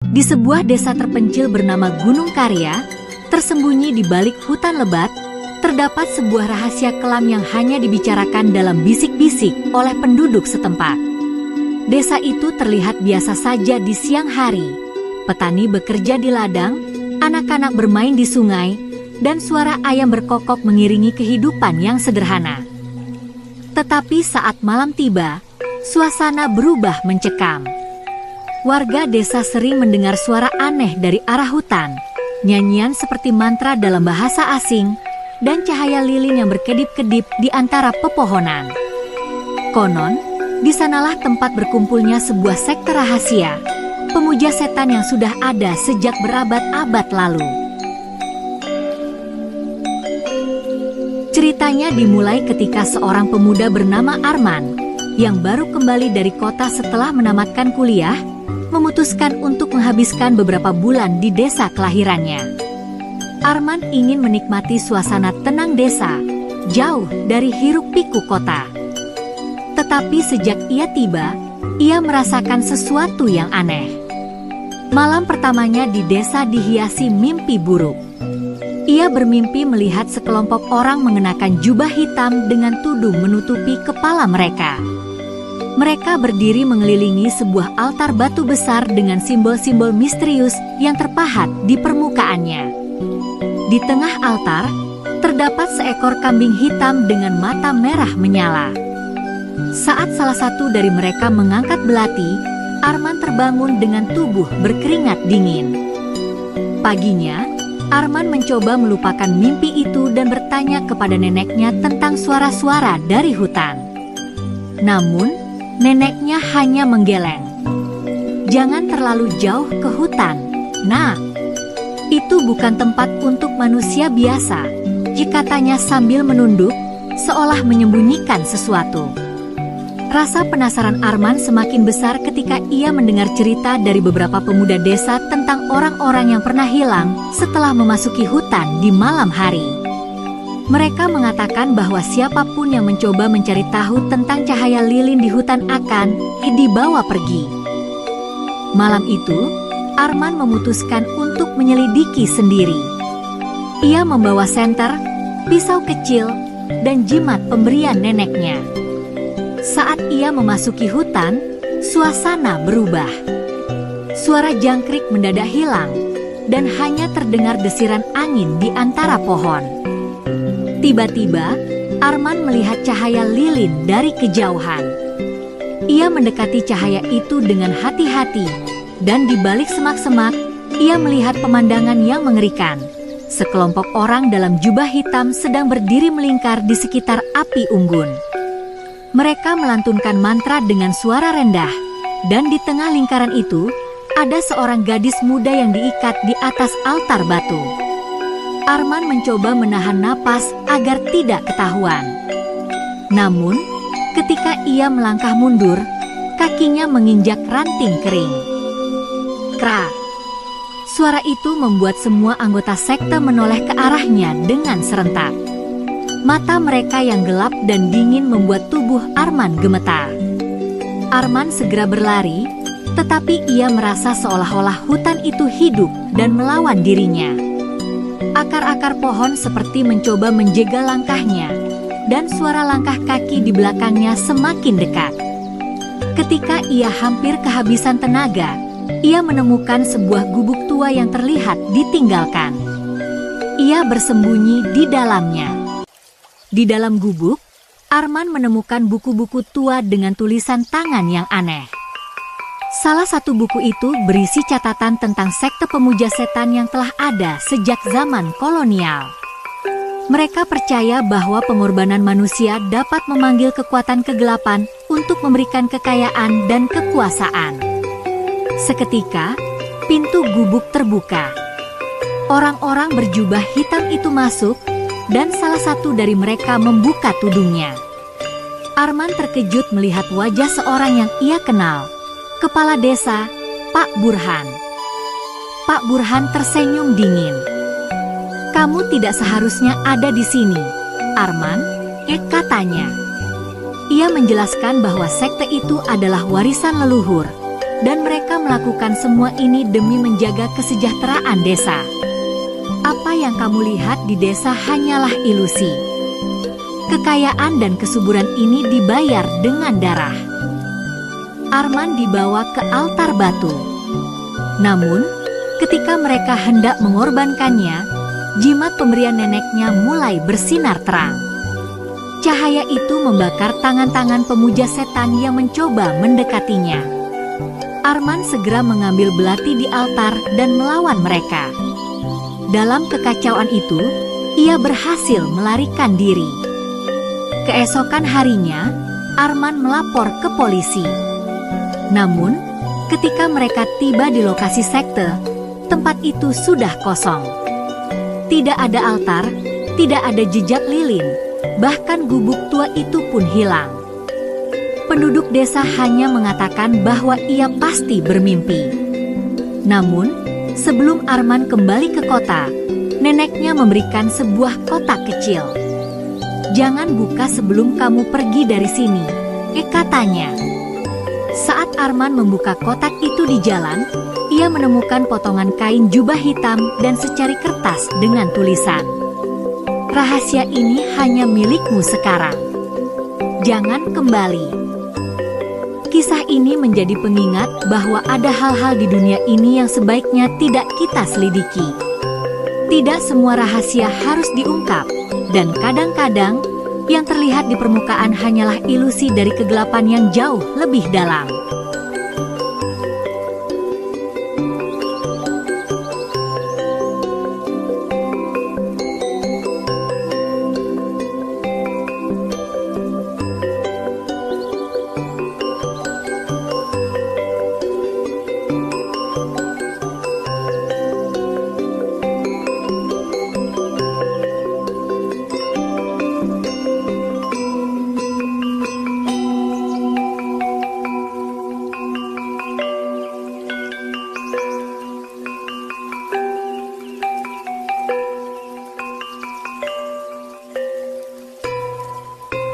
Di sebuah desa terpencil bernama Gunung Karya, tersembunyi di balik hutan lebat, terdapat sebuah rahasia kelam yang hanya dibicarakan dalam bisik-bisik oleh penduduk setempat. Desa itu terlihat biasa saja di siang hari. Petani bekerja di ladang, anak-anak bermain di sungai, dan suara ayam berkokok mengiringi kehidupan yang sederhana. Tetapi saat malam tiba, suasana berubah mencekam. Warga desa sering mendengar suara aneh dari arah hutan, nyanyian seperti mantra dalam bahasa asing, dan cahaya lilin yang berkedip-kedip di antara pepohonan. Konon, di sanalah tempat berkumpulnya sebuah sekte rahasia, pemuja setan yang sudah ada sejak berabad-abad lalu. Ceritanya dimulai ketika seorang pemuda bernama Arman, yang baru kembali dari kota setelah menamatkan kuliah, memutuskan untuk menghabiskan beberapa bulan di desa kelahirannya. Arman ingin menikmati suasana tenang desa, jauh dari hiruk-pikuk kota. Tetapi sejak ia tiba, ia merasakan sesuatu yang aneh. Malam pertamanya di desa dihiasi mimpi buruk. Ia bermimpi melihat sekelompok orang mengenakan jubah hitam dengan tudung menutupi kepala mereka. Mereka berdiri mengelilingi sebuah altar batu besar dengan simbol-simbol misterius yang terpahat di permukaannya. Di tengah altar, terdapat seekor kambing hitam dengan mata merah menyala. Saat salah satu dari mereka mengangkat belati, Arman terbangun dengan tubuh berkeringat dingin. Paginya, Arman mencoba melupakan mimpi itu dan bertanya kepada neneknya tentang suara-suara dari hutan. Namun, neneknya hanya menggeleng. "Jangan terlalu jauh ke hutan, Nak. Itu bukan tempat untuk manusia biasa," katanya sambil menunduk, seolah menyembunyikan sesuatu. Rasa penasaran Arman semakin besar ketika ia mendengar cerita dari beberapa pemuda desa tentang orang-orang yang pernah hilang setelah memasuki hutan di malam hari. Mereka mengatakan bahwa siapapun yang mencoba mencari tahu tentang cahaya lilin di hutan akan dibawa pergi. Malam itu, Arman memutuskan untuk menyelidiki sendiri. Ia membawa senter, pisau kecil, dan jimat pemberian neneknya. Saat ia memasuki hutan, suasana berubah. Suara jangkrik mendadak hilang, dan hanya terdengar desiran angin di antara pohon. Tiba-tiba, Arman melihat cahaya lilin dari kejauhan. Ia mendekati cahaya itu dengan hati-hati, dan di balik semak-semak, ia melihat pemandangan yang mengerikan. Sekelompok orang dalam jubah hitam sedang berdiri melingkar di sekitar api unggun. Mereka melantunkan mantra dengan suara rendah, dan di tengah lingkaran itu, ada seorang gadis muda yang diikat di atas altar batu. Arman mencoba menahan napas agar tidak ketahuan. Namun, ketika ia melangkah mundur, kakinya menginjak ranting kering. Krak! Suara itu membuat semua anggota sekte menoleh ke arahnya dengan serentak. Mata mereka yang gelap dan dingin membuat tubuh Arman gemetar. Arman segera berlari, tetapi ia merasa seolah-olah hutan itu hidup dan melawan dirinya. Akar-akar pohon seperti mencoba menjegal langkahnya, dan suara langkah kaki di belakangnya semakin dekat. Ketika ia hampir kehabisan tenaga, ia menemukan sebuah gubuk tua yang terlihat ditinggalkan. Ia bersembunyi di dalamnya. Di dalam gubuk, Arman menemukan buku-buku tua dengan tulisan tangan yang aneh. Salah satu buku itu berisi catatan tentang sekte pemuja setan yang telah ada sejak zaman kolonial. Mereka percaya bahwa pengorbanan manusia dapat memanggil kekuatan kegelapan untuk memberikan kekayaan dan kekuasaan. Seketika, pintu gubuk terbuka. Orang-orang berjubah hitam itu masuk, dan salah satu dari mereka membuka tudungnya. Arman terkejut melihat wajah seorang yang ia kenal, Kepala Desa, Pak Burhan. Pak Burhan tersenyum dingin. "Kamu tidak seharusnya ada di sini, Arman," katanya. Ia menjelaskan bahwa sekte itu adalah warisan leluhur, dan mereka melakukan semua ini demi menjaga kesejahteraan desa. Apa yang kamu lihat di desa hanyalah ilusi. Kekayaan dan kesuburan ini dibayar dengan darah. Arman dibawa ke altar batu. Namun, ketika mereka hendak mengorbankannya, jimat pemberian neneknya mulai bersinar terang. Cahaya itu membakar tangan-tangan pemuja setan yang mencoba mendekatinya. Arman segera mengambil belati di altar dan melawan mereka. Dalam kekacauan itu, ia berhasil melarikan diri. Keesokan harinya, Arman melapor ke polisi. Namun, ketika mereka tiba di lokasi sekte, tempat itu sudah kosong. Tidak ada altar, tidak ada jejak lilin, bahkan gubuk tua itu pun hilang. Penduduk desa hanya mengatakan bahwa ia pasti bermimpi. Namun, sebelum Arman kembali ke kota, neneknya memberikan sebuah kotak kecil. "Jangan buka sebelum kamu pergi dari sini," katanya. Saat Arman membuka kotak itu di jalan, ia menemukan potongan kain jubah hitam dan secari kertas dengan tulisan, "Rahasia ini hanya milikmu sekarang. Jangan kembali." Kisah ini menjadi pengingat bahwa ada hal-hal di dunia ini yang sebaiknya tidak kita selidiki. Tidak semua rahasia harus diungkap, dan kadang-kadang yang terlihat di permukaan hanyalah ilusi dari kegelapan yang jauh lebih dalam.